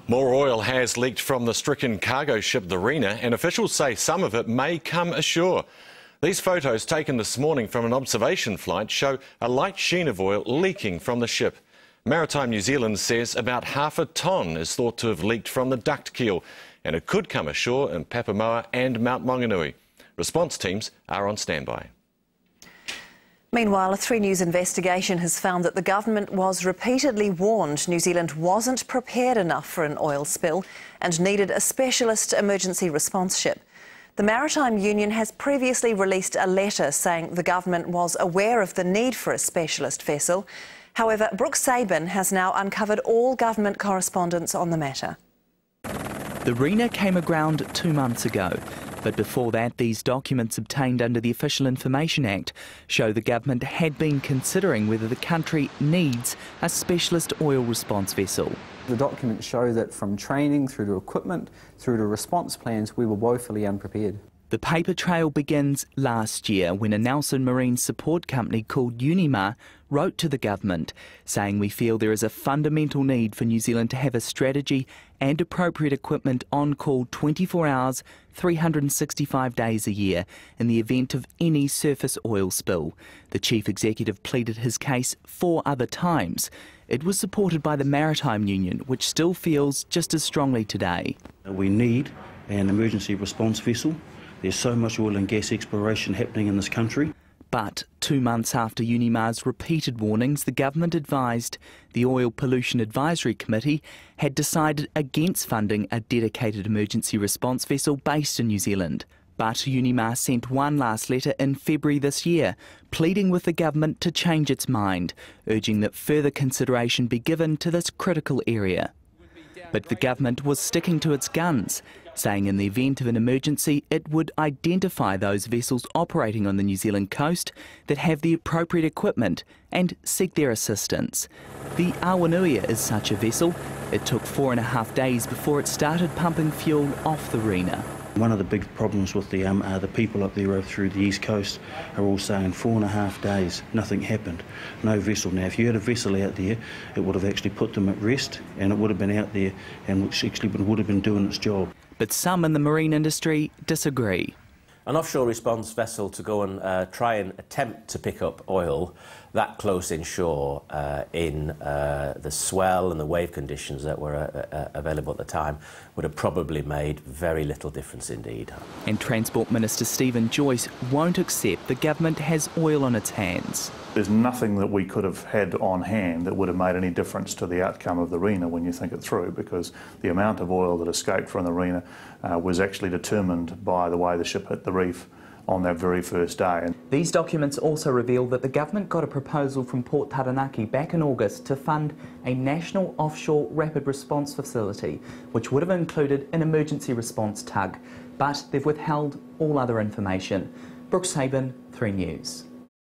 More oil has leaked from the stricken cargo ship the Rena, and officials say some of it may come ashore. These photos taken this morning from an observation flight show a light sheen of oil leaking from the ship. Maritime New Zealand says about half a tonne is thought to have leaked from the duct keel, and it could come ashore in Papamoa and Mount Maunganui. Response teams are on standby. Meanwhile, a 3 News investigation has found that the government was repeatedly warned New Zealand wasn't prepared enough for an oil spill and needed a specialist emergency response ship. The Maritime Union has previously released a letter saying the government was aware of the need for a specialist vessel. However, Brooke Sabin has now uncovered all government correspondence on the matter. The Rena came aground 2 months ago. But before that, these documents obtained under the Official Information Act show the government had been considering whether the country needs a specialist oil response vessel. The documents show that from training through to equipment, through to response plans, we were woefully unprepared. The paper trail begins last year when a Nelson Marine support company called Unimar wrote to the government saying we feel there is a fundamental need for New Zealand to have a strategy and appropriate equipment on call 24 hours, 365 days a year in the event of any surface oil spill. The chief executive pleaded his case 4 other times. It was supported by the Maritime Union, which still feels just as strongly today. We need an emergency response vessel. There's so much oil and gas exploration happening in this country. But 2 months after Unimar's repeated warnings, the government advised the Oil Pollution Advisory Committee had decided against funding a dedicated emergency response vessel based in New Zealand. But Unimar sent one last letter in February this year, pleading with the government to change its mind, urging that further consideration be given to this critical area. But the government was sticking to its guns, saying in the event of an emergency it would identify those vessels operating on the New Zealand coast that have the appropriate equipment and seek their assistance. The Awanuia is such a vessel. It took 4.5 days before it started pumping fuel off the Rena. One of the big problems with the people up there through the east coast are all saying 4.5 days, nothing happened, no vessel. Now, if you had a vessel out there, it would have actually put them at rest and it would have been out there and which actually would have been doing its job. But some in the marine industry disagree. An offshore response vessel to go and try and attempt to pick up oil that close inshore in the swell and the wave conditions that were available at the time would have probably made very little difference indeed. And Transport Minister Joyce won't accept the government has oil on its hands. There's nothing that we could have had on hand that would have made any difference to the outcome of the Rena when you think it through, because the amount of oil that escaped from the Rena was actually determined by the way the ship hit the reef on that very first day. These documents also reveal that the government got a proposal from Port Taranaki back in August to fund a national offshore rapid response facility, which would have included an emergency response tug, but they've withheld all other information. Brooke Sabin, 3 News.